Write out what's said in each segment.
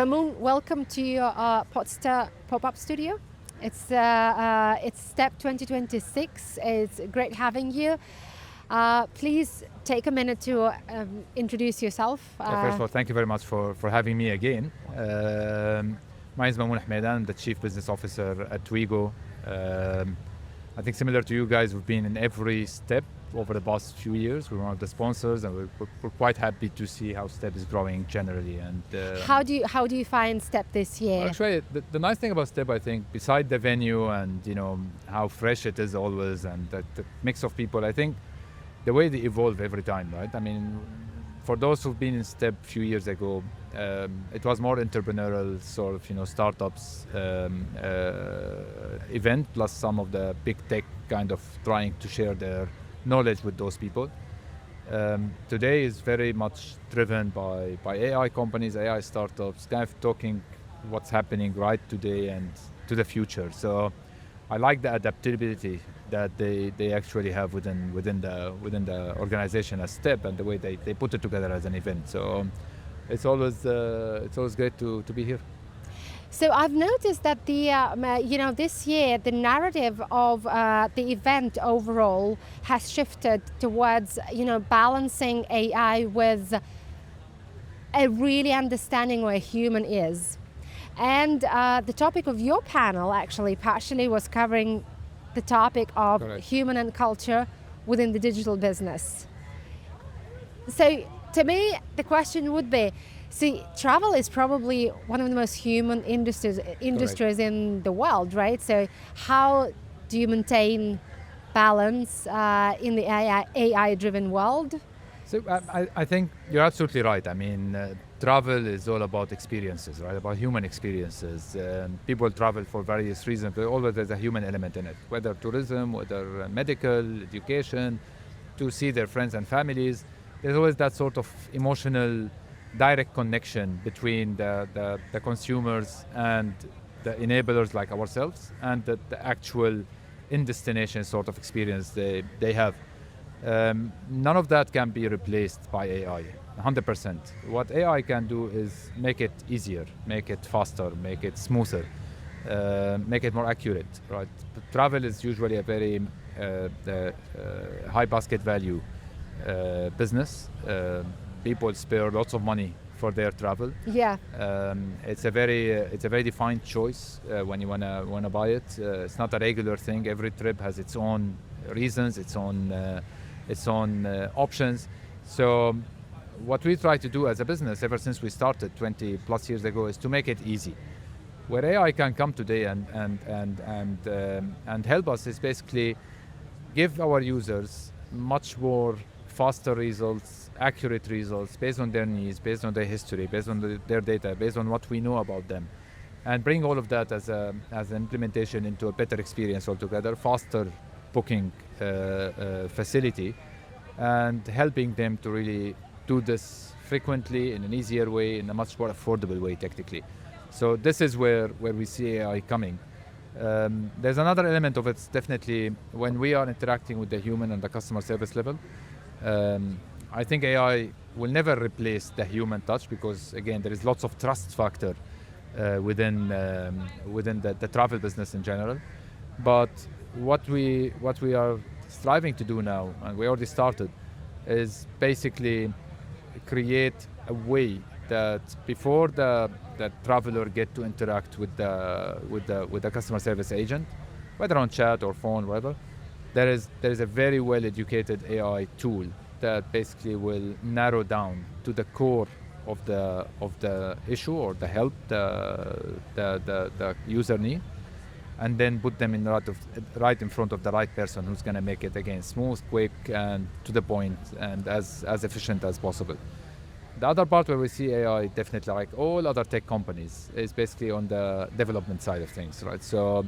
Mamoun, welcome to your Poddster pop-up studio. It's Step 2026. It's great having you. Please take a minute to introduce yourself. First of all, thank you very much for having me again. My name is Mamoun Hmidan. I'm the Chief Business Officer at Twigo. I think similar to you guys, we've been in every step over the past few years. We're one of the sponsors, and we're quite happy to see how Step is growing generally. And how do you find Step this year? Actually, the nice thing about Step, I think, beside the venue and how fresh it is always, and the mix of people, I think the way they evolve every time, right? I mean, for those who've been in Step a few years ago, it was more entrepreneurial sort of startups event, plus some of the big tech kind of trying to share their knowledge with those people. Today is very much driven by AI companies, AI startups, kind of talking what's happening right today and to the future. So I like the adaptability that they actually have within the organization as Step, and the way they put it together as an event. So it's always great to be here. So I've noticed that this year the narrative of the event overall has shifted towards balancing AI with a really understanding where a human is. And the topic of your panel actually partially was covering the topic of Correct. Human and culture within the digital business. So to me, the question would be, see, travel is probably one of the most human industries in the world, right? So how do you maintain balance in the AI-driven world? So I think you're absolutely right. I mean, travel is all about experiences, right? About human experiences. People travel for various reasons, but always there's a human element in it, whether tourism, whether medical, education, to see their friends and families. There's always that sort of emotional, direct connection between the consumers and the enablers like ourselves, and the actual in-destination sort of experience they have. None of that can be replaced by AI, 100%. What AI can do is make it easier, make it faster, make it smoother, make it more accurate, right? Travel is usually a very high basket value business. People spare lots of money for their travel. Yeah. It's a very defined choice when you wanna buy it. It's not a regular thing. Every trip has its own reasons, its own options. So what we try to do as a business ever since we started 20 plus years ago is to make it easy. Where AI can come today and help us is basically give our users much more faster results, accurate results based on their needs, based on their history, based on their data, based on what we know about them, and bring all of that as an implementation into a better experience altogether, faster booking facility, and helping them to really do this frequently in an easier way, in a much more affordable way technically. So this is where we see AI coming. There's another element of it, definitely when we are interacting with the human and the customer service level. I think AI will never replace the human touch, because again there is lots of trust factor within the travel business in general. But what we are striving to do now, and we already started, is basically create a way that before the traveler get to interact with the customer service agent, whether on chat or phone, whatever, there is a very well educated AI tool that basically will narrow down to the core of the issue or the help the user need, and then put them right in front of the right person who's going to make it again smooth, quick, and to the point, and as efficient as possible. The other part where we see AI, definitely like all other tech companies, is basically on the development side of things, right? So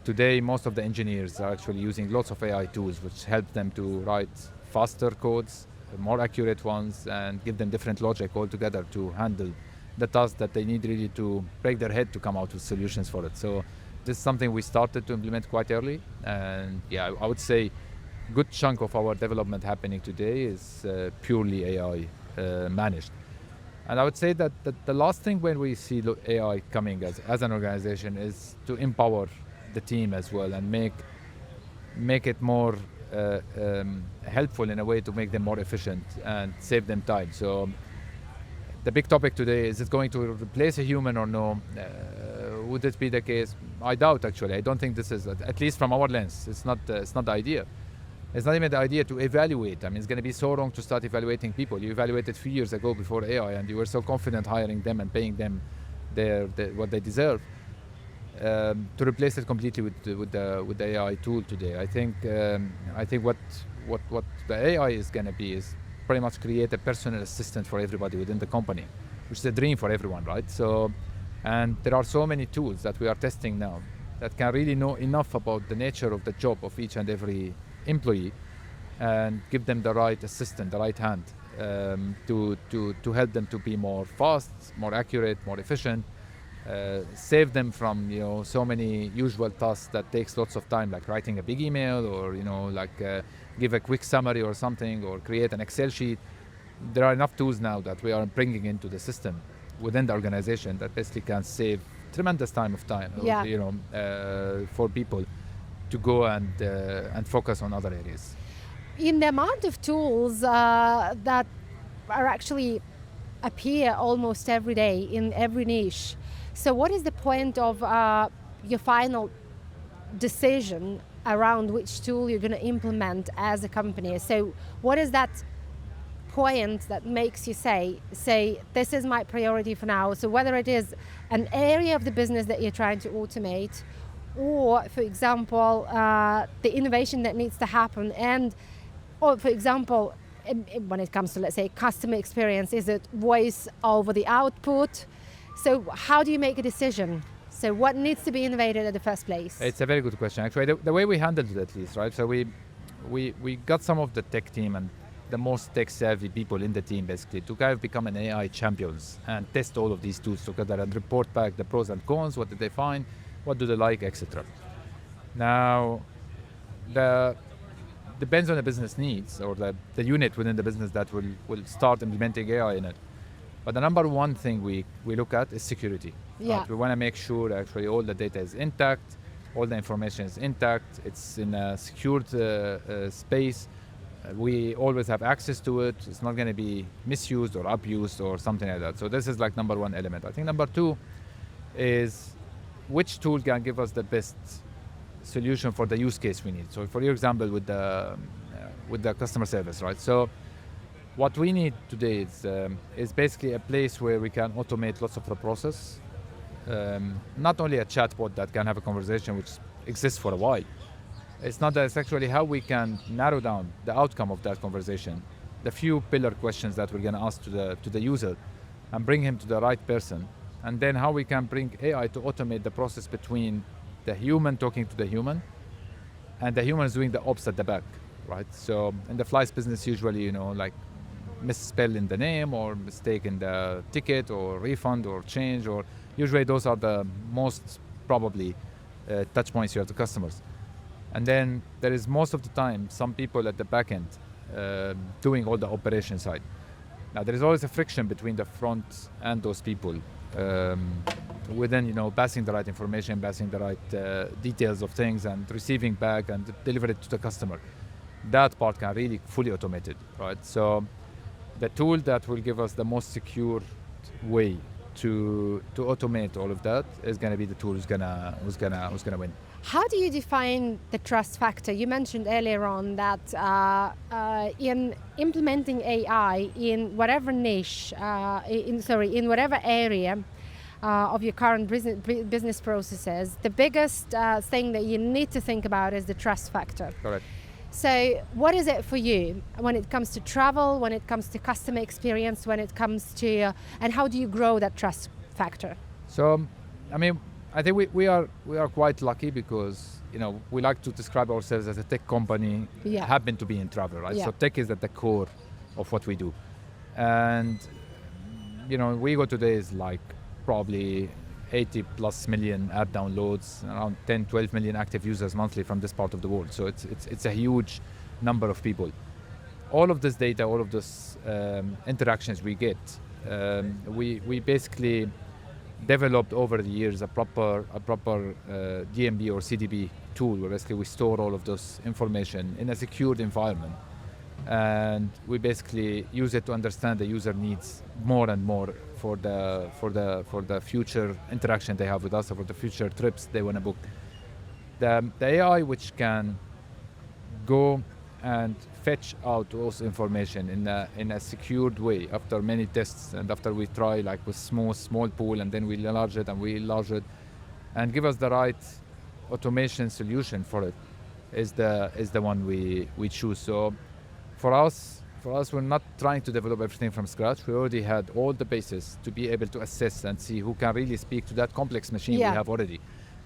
today most of the engineers are actually using lots of AI tools which help them to write faster codes, more accurate ones, and give them different logic altogether to handle the task that they need really to break their head to come out with solutions for it. So this is something we started to implement quite early, and yeah, I would say good chunk of our development happening today is purely AI managed. And I would say that the last thing when we see AI coming as an organization is to empower the team as well and make it more helpful in a way to make them more efficient and save them time. So the big topic today is it going to replace a human or no? Would this be the case? I doubt, actually. I don't think this is, at least from our lens, it's not the idea. It's not even the idea to evaluate. I mean, it's going to be so wrong to start evaluating people. You evaluated 3 years ago before AI, and you were so confident hiring them and paying them what they deserve. To replace it completely with the AI tool today, I think what the AI is going to be is pretty much create a personal assistant for everybody within the company, which is a dream for everyone, right? So, and there are so many tools that we are testing now that can really know enough about the nature of the job of each and every employee and give them the right assistant, the right hand to help them to be more fast, more accurate, more efficient, save them from so many usual tasks that takes lots of time, like writing a big email or give a quick summary or something, or create an Excel sheet. There are enough tools now that we are bringing into the system within the organization that basically can save tremendous time, for people to go and focus on other areas. In the amount of tools that are actually appear almost every day in every niche, so what is the point of your final decision around which tool you're going to implement as a company? So what is that point that makes you say this is my priority for now? So whether it is an area of the business that you're trying to automate, or for example the innovation that needs to happen, or for example when it comes to, let's say, customer experience, is it voice over the output? So how do you make a decision? So what needs to be innovated in the first place? It's a very good question, actually. The way we handled it, at least, right? So we got some of the tech team and the most tech-savvy people in the team, basically, to kind of become an AI champions and test all of these tools together and report back the pros and cons, what did they find, what do they like, etc. Now, depends on the business needs or the unit within the business that will start implementing AI in it. But the number one thing we look at is security. Yeah. Right? We want to make sure actually all the data is intact, all the information is intact, it's in a secured space. We always have access to it. It's not going to be misused or abused or something like that. So this is like number one element. I think number two is which tool can give us the best solution for the use case we need. So for your example, with the customer service, right? So what we need today is basically a place where we can automate lots of the process. Not only a chatbot that can have a conversation which exists for a while. It's not that, it's actually how we can narrow down the outcome of that conversation, the few pillar questions that we're going to ask to the user, and bring him to the right person. And then how we can bring AI to automate the process between the human talking to the human, and the human is doing the ops at the back, right? So in the flights business, usually, like misspell in the name or mistake in the ticket or refund or change, or usually those are the most probably touch points you have to customers. And then there is most of the time some people at the back end doing all the operation side. Now there is always a friction between the front and those people within, passing the right information, passing the right details of things and receiving back and deliver it to the customer. That part can really fully automated, right? So the tool that will give us the most secure way to automate all of that is going to be the tool who's gonna win. How do you define the trust factor? You mentioned earlier on that in implementing AI in whatever niche, in whatever area of your current business processes, the biggest thing that you need to think about is the trust factor. Correct. So what is it for you when it comes to travel, when it comes to customer experience, when it comes to, and how do you grow that trust factor? So, I think we are quite lucky because, we like to describe ourselves as a tech company, happen to be in travel, right? Yeah. So tech is at the core of what we do. And, Wigo today is like probably 80 plus million app downloads, around 10, 12 million active users monthly from this part of the world. So it's a huge number of people. All of this data, all of this interactions we get We basically developed over the years a proper DMB or CDB tool where basically we store all of this information in a secured environment, and we basically use it to understand the user needs more and more for the future interaction they have with us, or for the future trips they want to book. The AI which can go and fetch out those information in a secured way after many tests, and after we try like with small pool, and then we enlarge it and give us the right automation solution for it, is the one we choose. So for us we're not trying to develop everything from scratch. We already had all the bases to be able to assess and see who can really speak to that complex machine we have already,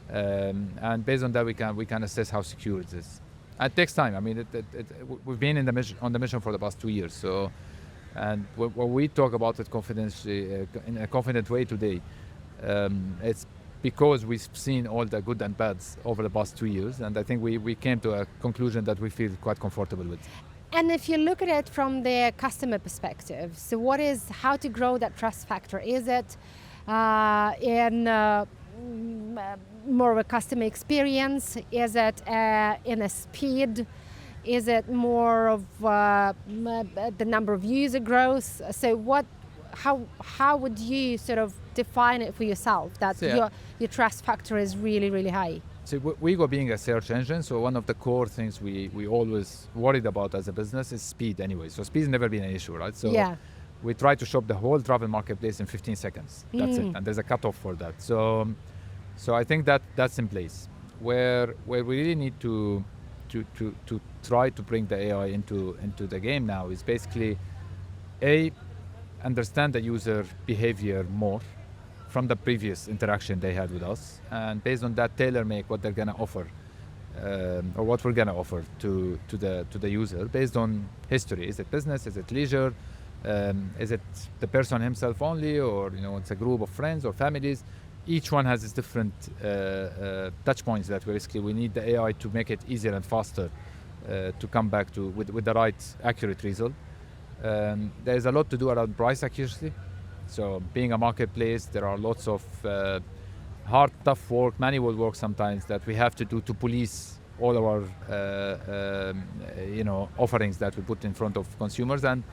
and based on that we can assess how secure it is. It takes time. I mean, we've been on the mission for the past 2 years. So, and when we talk about it confidentially, in a confident way today, it's because we've seen all the good and bads over the past 2 years, and I think we came to a conclusion that we feel quite comfortable with. And if you look at it from the customer perspective, so how to grow that trust factor? Is it in more of a customer experience? Is it in a speed? Is it more of the number of user growth? So how would you sort of define it for yourself that your trust factor is really, really high? So Wigo being a search engine, so one of the core things we always worried about as a business is speed anyway. So speed has never been an issue, right? So we try to shop the whole travel marketplace in 15 seconds. That's it, and there's a cutoff for that. So I think that's in place. Where we really need to try to bring the AI into the game now is basically understand the user behavior more from the previous interaction they had with us, and based on that tailor make what they're gonna offer, or what we're gonna offer to the user based on history. Is it business? Is it leisure? Is it the person himself only, or it's a group of friends or families? Each one has its different touch points that we need the AI to make it easier and faster to come back to with the right accurate result. There's a lot to do around price accuracy. So being a marketplace, there are lots of hard, tough work, manual work sometimes that we have to do to police all our offerings that we put in front of consumers. And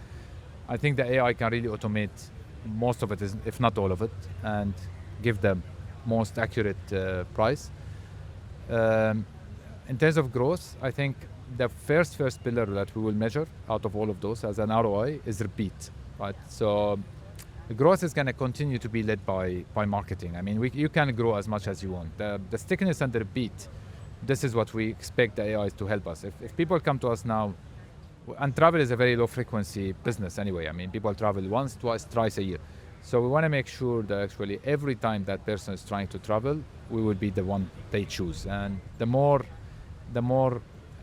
I think the AI can really automate most of it, if not all of it, and give them most accurate price. In terms of growth, I think the first pillar that we will measure out of all of those as an ROI is repeat, right? So the growth is going to continue to be led by marketing. I mean, you can grow as much as you want. The stickiness and the repeat, this is what we expect the AI to help us. If people come to us now, and travel is a very low frequency business anyway. I mean, people travel once, twice, thrice a year. So we want to make sure that actually every time that person is trying to travel, we will be the one they choose. And the more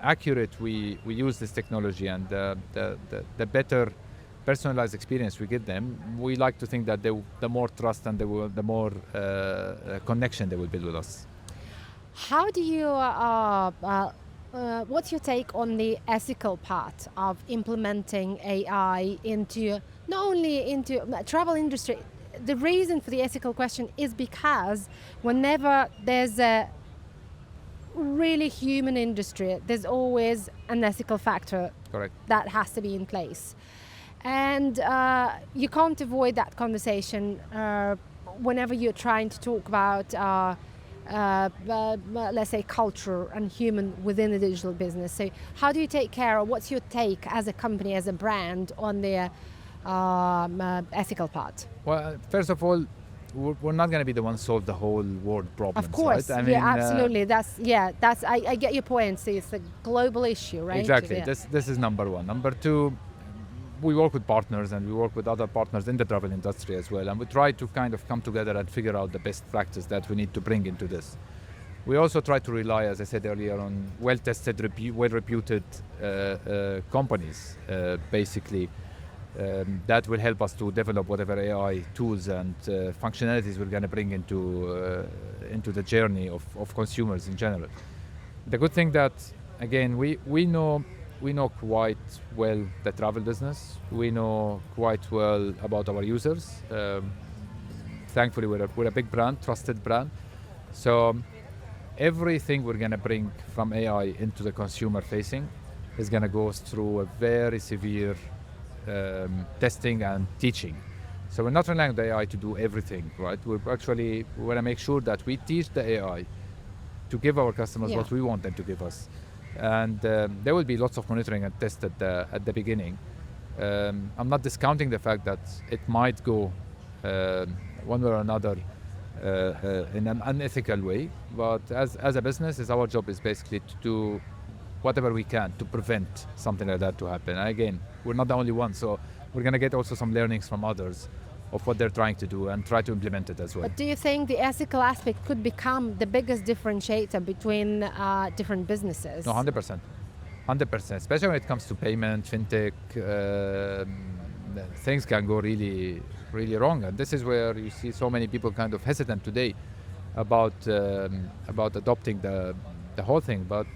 accurate we use this technology, and the better personalized experience we give them, we like to think that the more trust and the more connection they will build with us. How do you, what's your take on the ethical part of implementing AI into, not only into travel industry? The reason for the ethical question is because whenever there's a really human industry, there's always an ethical factor. Correct. That has to be in place. And you can't avoid that conversation whenever you're trying to talk about, let's say, culture and human within the digital business. So how do you take care, or what's your take as a company, as a brand, on the ethical part? Well, first of all, we're not going to be the ones solve the whole world problems. Of course, right? I mean, absolutely. I get your point. So it's a global issue, right? Exactly. Yeah. This is number one. Number two, we work with partners, and we work with other partners in the travel industry as well, and we try to kind of come together and figure out the best practice that we need to bring into this. We also try to rely, as I said earlier, on well-tested, well-reputed companies, basically, that will help us to develop whatever AI tools and functionalities we're going to bring into the journey of consumers in general. The good thing that, again, we know we know quite well the travel business. We know quite well about our users. Thankfully, we're a big brand, trusted brand. So everything we're going to bring from AI into the consumer facing is going to go through a very severe testing and teaching. So we're not relying on the AI to do everything, right? We want to make sure that we teach the AI to give our customers what we want them to give us. And there will be lots of monitoring and tests at the beginning. I'm not discounting the fact that it might go one way or another in an unethical way, but as a business, our job is basically to do whatever we can to prevent something like that to happen. And again, we're not the only ones, so we're going to get also some learnings from others of what they're trying to do and try to implement it as well. But do you think the ethical aspect could become the biggest differentiator between different businesses? No, 100%. 100%, especially when it comes to payment, fintech, things can go really, really wrong. And this is where you see so many people kind of hesitant today about adopting the whole thing. But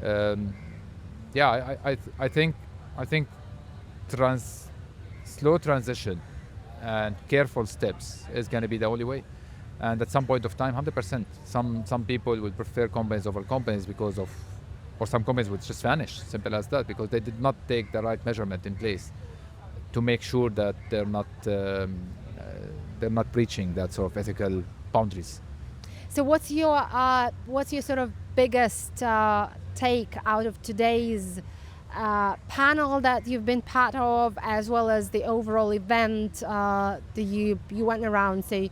I think slow transition and careful steps is going to be the only way. And at some point of time, 100%, some people will prefer companies over companies or some companies would just vanish, simple as that, because they did not take the right measurement in place to make sure that they're not breaching that sort of ethical boundaries. So what's your sort of biggest take out of today's panel that you've been part of, as well as the overall event that you went around, say,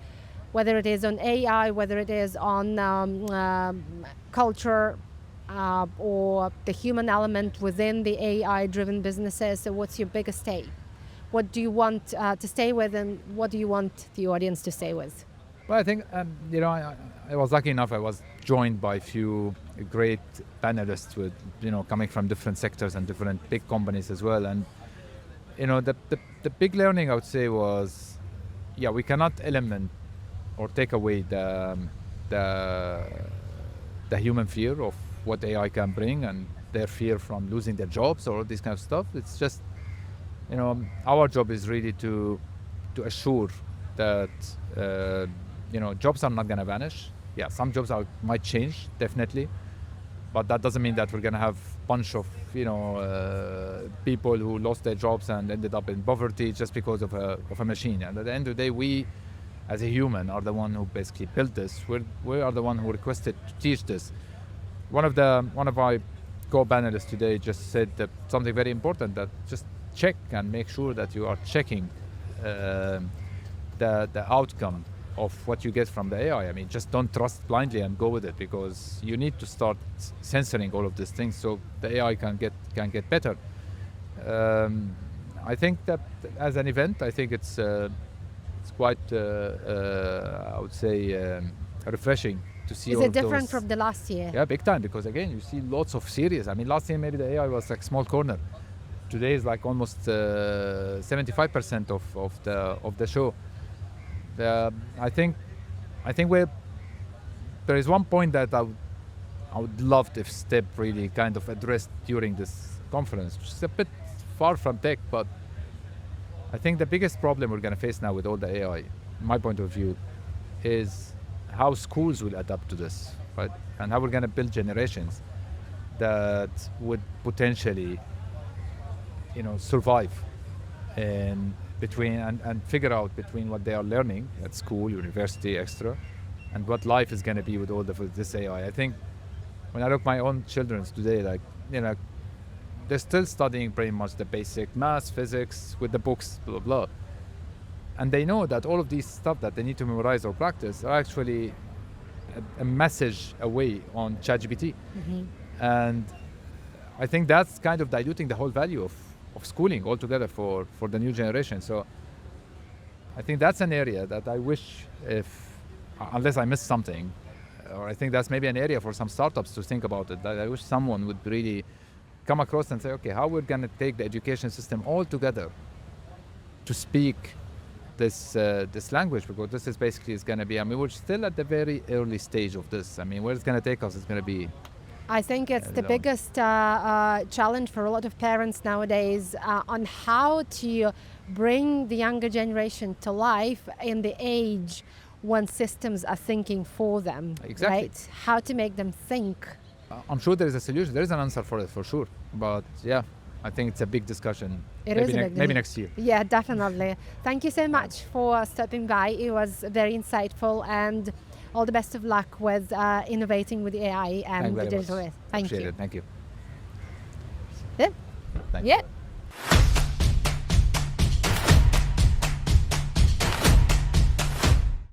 whether it is on AI, whether it is on culture, or the human element within the AI-driven businesses? So what's your biggest take? What do you want to stay with, and what do you want the audience to stay with? Well, I think, I was lucky enough, I was joined by a few great panelists with, coming from different sectors and different big companies as well. And, the big learning I would say was, we cannot eliminate or take away the human fear of what AI can bring and their fear from losing their jobs or this kind of stuff. It's just, our job is really to assure that, jobs are not going to vanish. Yeah, some jobs might change, definitely. But that doesn't mean that we're going to have a bunch of, people who lost their jobs and ended up in poverty just because of a machine. And at the end of the day, we, as a human, are the one who basically built this. We are the one who requested to teach this. One of our co-panelists today just said that something very important, that just check and make sure that you are checking the outcome of what you get from the AI. I mean, just don't trust blindly and go with it, because you need to start censoring all of these things so the AI can get better. I think that as an event, I think it's quite, I would say, refreshing to see. Is it different from the last year? Yeah, big time, because again, you see lots of series. I mean, last year maybe the AI was like small corner. Today is like almost 75% of the show. I think there is one point that I would love if STEP really kind of addressed during this conference, which is a bit far from tech, but I think the biggest problem we're going to face now with all the AI, my point of view, is how schools will adapt to this, right? And how we're going to build generations that would potentially, survive and figure out between what they are learning at school, university, extra, and what life is going to be with all this AI. I think when I look at my own children today, they're still studying pretty much the basic math, physics with the books, blah, blah, blah. And they know that all of these stuff that they need to memorize or practice are actually a message away on ChatGPT. Mm-hmm. And I think that's kind of diluting the whole value of schooling altogether for the new generation. So I think that's an area that I wish, unless I missed something, or I think that's maybe an area for some startups to think about it, that I wish someone would really come across and say, okay, how we're going to take the education system all together to speak this language, because this is going to be, we're still at the very early stage of this. Where it's going to take us is going to be I think it's the biggest challenge for a lot of parents nowadays on how to bring the younger generation to life in the age when systems are thinking for them. Exactly. Right? How to make them think. I'm sure there is a solution. There is an answer for it, for sure. But yeah, I think it's a big discussion. Maybe next year. Yeah, definitely. Thank you so much for stopping by. It was very insightful, and all the best of luck with innovating with AI and the digital. Thank you. Thank you. Yeah. Thank Yeah. you.